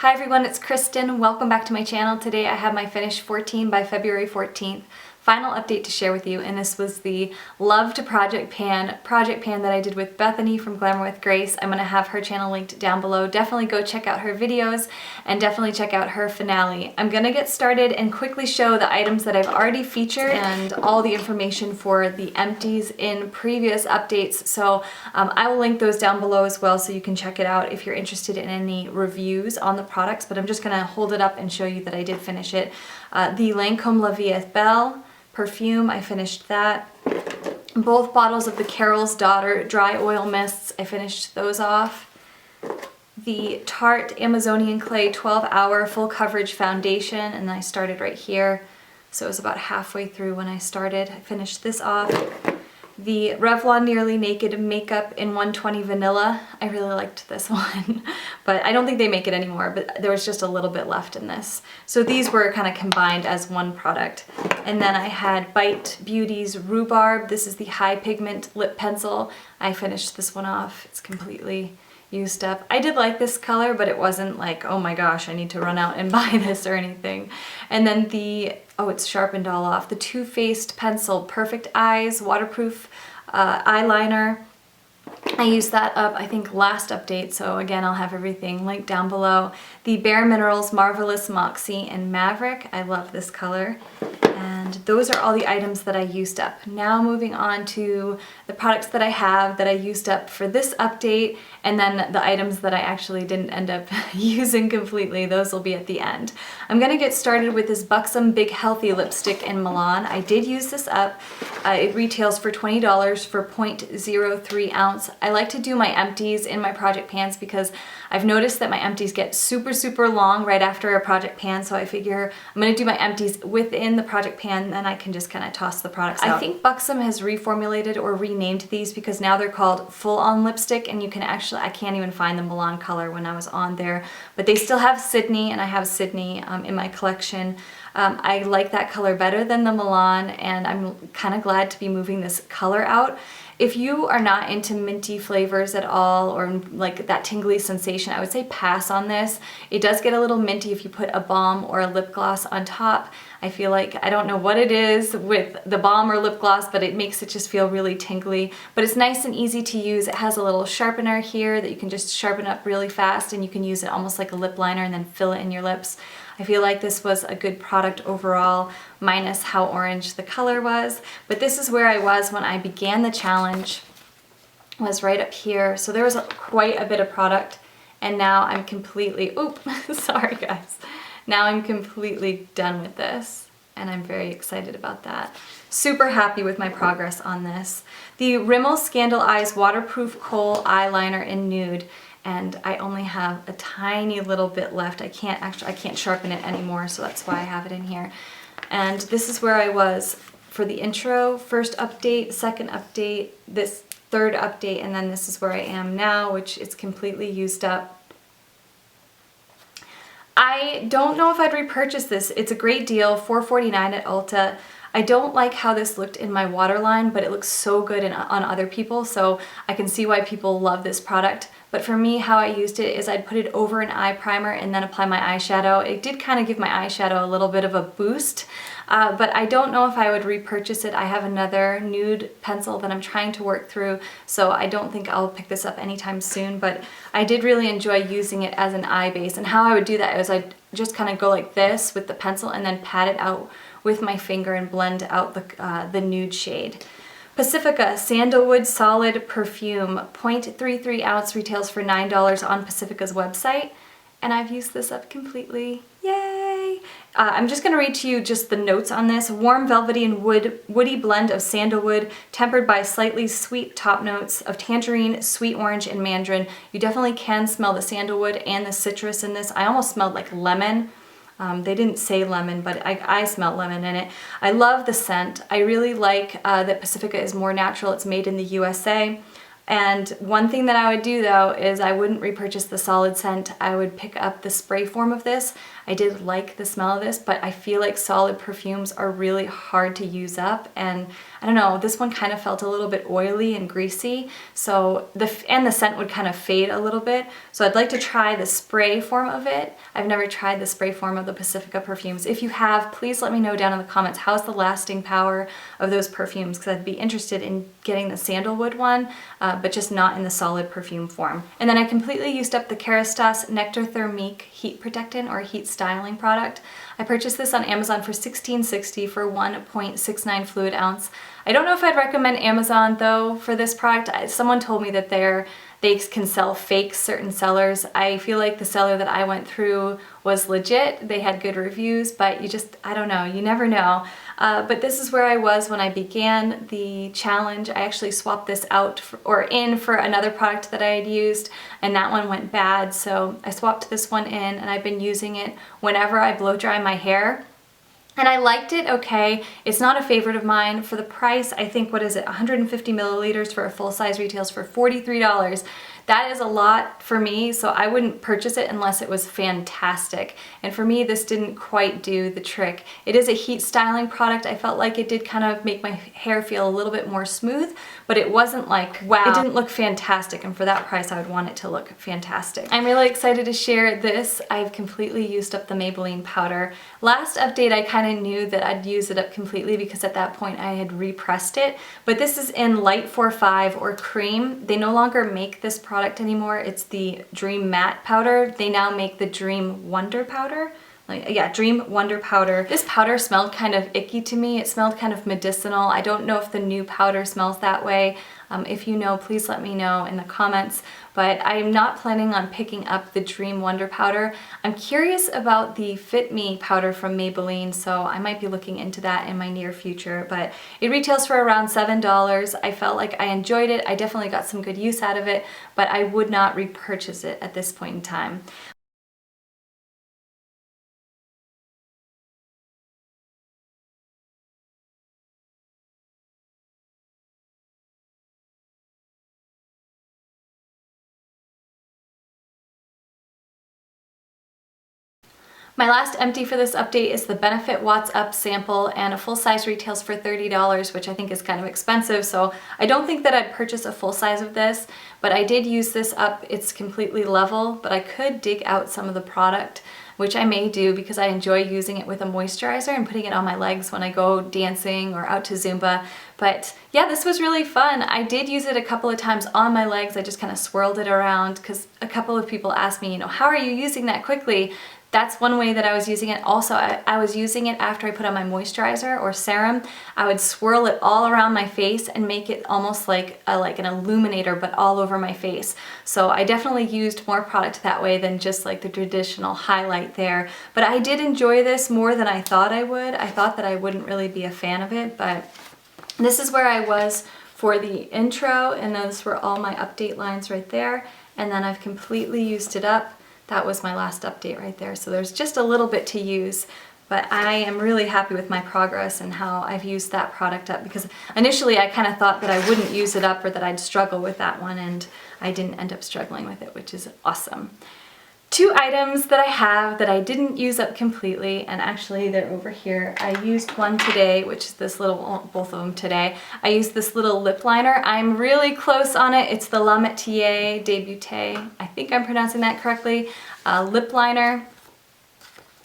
Hi everyone, it's Kristen. Welcome back to my channel. Today I have my Finish 14 by February 14th final update to share with you, and this was the loved project pan that I did with Bethany from Glamour with Grace. I'm going to have her channel linked down below. Definitely go check out her videos and definitely check out her finale. I'm going to get started and quickly show the items that I've already featured and all the information for the empties in previous updates. So I will link those down below as well so you can check it out if you're interested in any reviews on the products, but I'm just going to hold it up and show you that I did finish it. The Lancôme La Vie est Belle perfume, I finished that. Both bottles of the Carol's Daughter Dry Oil Mists, I finished those off. The Tarte Amazonian Clay 12-Hour Full Coverage Foundation, and I started right here. So it was about halfway through when I started. I finished this off. The Revlon Nearly Naked Makeup in 120 Vanilla. I really liked this one, but I don't think they make it anymore, but there was just a little bit left in this. So these were kind of combined as one product. And then I had Bite Beauty's Rhubarb. This is the High Pigment Lip Pencil. I finished this one off. It's completely used up. I did like this color, but it wasn't like, oh my gosh, I need to run out and buy this or anything. And then the, oh, it's sharpened all off, the Too Faced Pencil Perfect Eyes Waterproof Eyeliner. I used that up, I think, last update, so again, I'll have everything linked down below. The Bare Minerals Marvelous Moxie and Maverick. I love this color. And those are all the items that I used up. Now moving on to the products that I have that I used up for this update, and then the items that I actually didn't end up using completely. Those will be at the end. I'm going to get started with this Buxom Big Healthy Lipstick in Milan. I did use this up. It retails for $20 for 0.03 ounce. I like to do my empties in my project pans because I've noticed that my empties get super long right after a project pan, so I figure I'm going to do my empties within the project pan, then I can just kind of toss the products out. I think Buxom has reformulated or renamed these because now they're called full-on lipstick, and you can actually, I can't even find the Milan color when I was on there, but they still have Sydney, and I have Sydney in my collection. I like that color better than the Milan, and I'm kind of glad to be moving this color out. If you are not into minty flavors at all, or like that tingly sensation, I would say pass on this. It does get a little minty if you put a balm or a lip gloss on top. I feel like, I don't know what it is with the balm or lip gloss, but it makes it just feel really tingly. But it's nice and easy to use. It has a little sharpener here that you can just sharpen up really fast, and you can use it almost like a lip liner and then fill it in your lips. I feel like this was a good product overall, minus how orange the color was. But this is where I was when I began the challenge, was right up here. So there was quite a bit of product, and now I'm completely, sorry guys. Now I'm completely done with this, and I'm very excited about that. Super happy with my progress on this. The Rimmel Scandal Eyes Waterproof Kohl Eyeliner in Nude. And I only have a tiny little bit left. I can't sharpen it anymore, so that's why I have it in here. And this is where I was for the intro, first update, second update, this third update, and then this is where I am now, which is completely used up. I don't know if I'd repurchase this. It's a great deal, $4.49 at Ulta. I don't like how this looked in my waterline, but it looks so good on other people, so I can see why people love this product. But for me, how I used it is I'd put it over an eye primer and then apply my eyeshadow. It did kind of give my eyeshadow a little bit of a boost, but I don't know if I would repurchase it. I have another nude pencil that I'm trying to work through, so I don't think I'll pick this up anytime soon, but I did really enjoy using it as an eye base. And how I would do that is I'd just kind of go like this with the pencil and then pat it out with my finger and blend out the nude shade. Pacifica Sandalwood Solid Perfume, 0.33 ounce, retails for $9 on Pacifica's website, and I've used this up completely. Yay! I'm just going to read to you just the notes on this. Warm, velvety, and woody blend of sandalwood, tempered by slightly sweet top notes of tangerine, sweet orange, and mandarin. You definitely can smell the sandalwood and the citrus in this. I almost smelled like lemon. They didn't say lemon, but I smelled lemon in it. I love the scent. I really like that Pacifica is more natural. It's made in the USA. And one thing that I would do though is I wouldn't repurchase the solid scent. I would pick up the spray form of this. I did like the smell of this, but I feel like solid perfumes are really hard to use up, and I don't know, this one kind of felt a little bit oily and greasy, so the scent would kind of fade a little bit. So I'd like to try the spray form of it. I've never tried the spray form of the Pacifica perfumes. If you have, please let me know down in the comments how's the lasting power of those perfumes, because I'd be interested in getting the sandalwood one, but just not in the solid perfume form. And then I completely used up the Kerastase Nectar Thermique Heat Protectant or Heat Styling product. I purchased this on Amazon for $16.60 for 1.69 fluid ounce. I don't know if I'd recommend Amazon though for this product. Someone told me that they can sell fake certain sellers. I feel like the seller that I went through was legit. They had good reviews, but I don't know, you never know. But this is where I was when I began the challenge. I actually swapped this out for another product that I had used, and that one went bad. So I swapped this one in, and I've been using it whenever I blow dry my hair. And I liked it okay. It's not a favorite of mine. For the price, I think, what is it, 150 milliliters for a full size retails for $43. That is a lot for me, so I wouldn't purchase it unless it was fantastic. And for me, this didn't quite do the trick. It is a heat styling product. I felt like it did kind of make my hair feel a little bit more smooth, but it wasn't like, wow. It didn't look fantastic, and for that price, I would want it to look fantastic. I'm really excited to share this. I've completely used up the Maybelline powder. Last update, I kind of knew that I'd use it up completely because at that point I had repressed it, but this is in Light 45 or Cream. They no longer make this product anymore. It's the Dream Matte powder. They now make the Dream Wonder powder. Dream Wonder powder. This powder smelled kind of icky to me. It smelled kind of medicinal. I don't know if the new powder smells that way. If you know, please let me know in the comments. But I'm not planning on picking up the Dream Wonder powder. I'm curious about the Fit Me powder from Maybelline, so I might be looking into that in my near future. But it retails for around $7. I felt like I enjoyed it. I definitely got some good use out of it, but I would not repurchase it at this point in time. My last empty for this update is the Benefit Watts Up sample, and a full size retails for $30, which I think is kind of expensive, so I don't think that I'd purchase a full size of this, but I did use this up. It's completely level, but I could dig out some of the product, which I may do because I enjoy using it with a moisturizer and putting it on my legs when I go dancing or out to Zumba. But yeah, this was really fun. I did use it a couple of times on my legs. I just kind of swirled it around because a couple of people asked me, how are you using that quickly? That's one way that I was using it. Also, I was using it after I put on my moisturizer or serum. I would swirl it all around my face and make it almost like an illuminator, but all over my face. So I definitely used more product that way than just like the traditional highlight there. But I did enjoy this more than I thought I would. I thought that I wouldn't really be a fan of it, but this is where I was for the intro, and those were all my update lines right there. And then I've completely used it up. That was my last update right there. So there's just a little bit to use, but I am really happy with my progress and how I've used that product up, because initially I kind of thought that I wouldn't use it up or that I'd struggle with that one, and I didn't end up struggling with it, which is awesome. Two items that I have that I didn't use up completely, and actually they're over here. I used one today, which is this little, both of them today. I used this little lip liner. I'm really close on it. It's the Metier De Beaute. I think I'm pronouncing that correctly. Lip liner.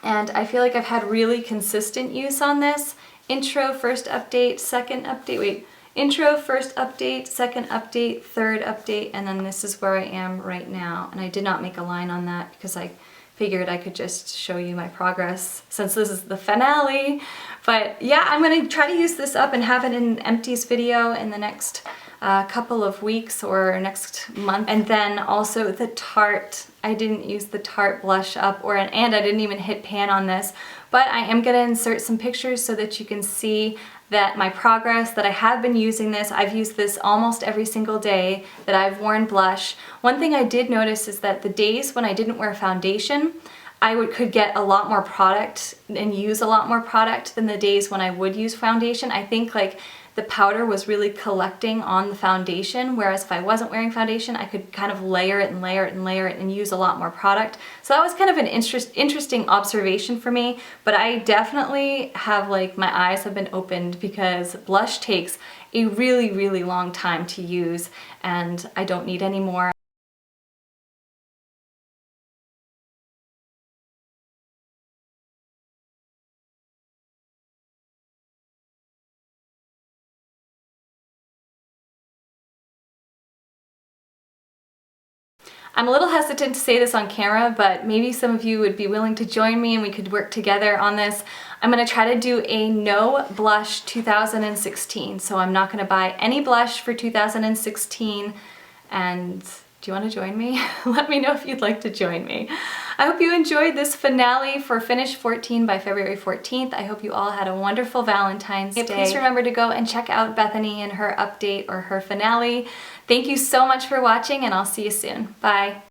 And I feel like I've had really consistent use on this. Intro, first update, second update, intro, first update, second update, third update, and then this is where I am right now. And I did not make a line on that because I figured I could just show you my progress since this is the finale. But yeah, I'm gonna try to use this up and have it in an empties video in the next couple of weeks or next month. And then also the Tarte. I didn't use the Tarte blush up, and I didn't even hit pan on this, but I am gonna insert some pictures so that you can see that my progress, that I have been using this. I've used this almost every single day that I've worn blush. One thing I did notice is that the days when I didn't wear foundation, I could get a lot more product and use a lot more product than the days when I would use foundation. I think like the powder was really collecting on the foundation, whereas if I wasn't wearing foundation, I could kind of layer it and layer it and layer it and use a lot more product. So that was kind of an interesting observation for me, but I definitely have, like, my eyes have been opened because blush takes a really, really long time to use, and I don't need any more. I'm a little hesitant to say this on camera, but maybe some of you would be willing to join me and we could work together on this. I'm going to try to do a no blush 2016, so I'm not going to buy any blush for 2016, and do you want to join me? Let me know if you'd like to join me. I hope you enjoyed this finale for Finish 14 by February 14th. I hope you all had a wonderful Valentine's Day. Please remember to go and check out Bethany and her update or her finale. Thank you so much for watching, and I'll see you soon. Bye.